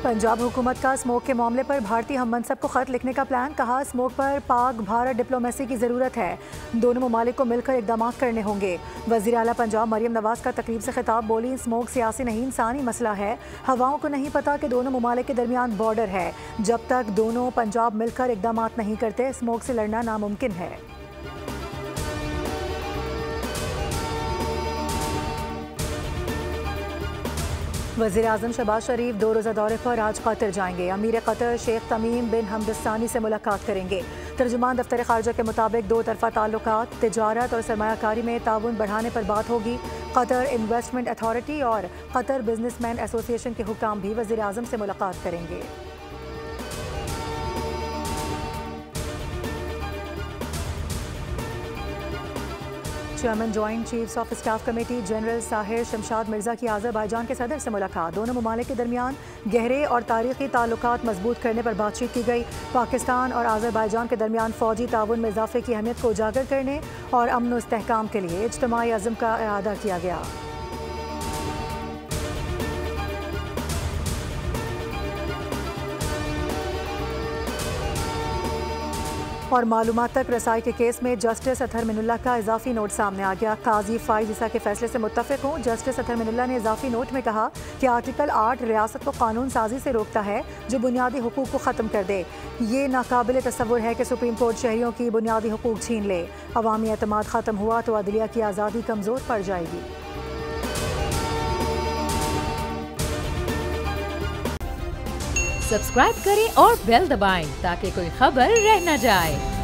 पंजाब हुकूमत का स्मोक के मामले पर भारतीय हम मनसब को खत लिखने का प्लान। कहा, स्मोक पर पाक भारत डिप्लोमेसी की ज़रूरत है। दोनों ममालिक को मिलकर इक़दाम करने होंगे। वज़ीर आला पंजाब मरियम नवाज़ का तकरीब से खिताब। बोली, स्मोक सियासी नहीं इंसानी मसला है। हवाओं को नहीं पता कि दोनों ममालिक के दरमियान बॉर्डर है। जब तक दोनों पंजाब मिलकर इक़दाम नहीं करते, स्मोक से लड़ना नामुमकिन है। वज़ीर आज़म शहबाज शरीफ 2 रोज़ा दौरे पर आज कतर जाएंगे। अमीर कतर शेख तमीम बिन हमद सानी से मुलाकात करेंगे। तर्जुमान दफ्तर खारजा के मुताबिक दो तरफ़ा ताल्लुकात, तिजारत और सरमायाकारी में ताउन बढ़ाने पर बात होगी। कतर इन्वेस्टमेंट अथॉरिटी और कतर बिजनेसमैन एसोसिएशन के हुक्काम भी वज़ीर आज़म से मुलाकात करेंगे। Chairman joint chiefs of staff committee general Sahir Shamshad Mirza की आज़रबाईजान के सदर से मुलाकात। दोनों ममालिक के दरमियान गहरे और तारीखी ताल्लुकात मजबूत करने पर बातचीत की गई। पाकिस्तान और आज़रबाईजान के दरमियान फ़ौजी ताउन में इजाफे की अहमियत को उजागर करने और अमन व इस्तेहकाम के लिए इज्तिमाई अज़्म का इरादा किया गया। और मालूमात तक रसाई के केस में जस्टिस अतहर मिनुल्लाह का इजाफी नोट सामने आ गया। काजी फाइज ईसा के फैसले से मुत्तफिक हूँ। जस्टिस अतहर मिनुल्लाह ने इजाफी नोट में कहा कि आर्टिकल 8 रियासत को कानून साजी से रोकता है जो बुनियादी हुकूक को ख़त्म कर दे। ये नाकाबिल तसव्वुर है कि सुप्रीम कोर्ट शहरियों की बुनियादी हुकूक छीन ले। अवामी एतमाद ख़त्म हुआ तो अदलिया की आज़ादी कमज़ोर पड़ जाएगी। सब्सक्राइब करें और बेल दबाएं ताकि कोई खबर रह न जाए।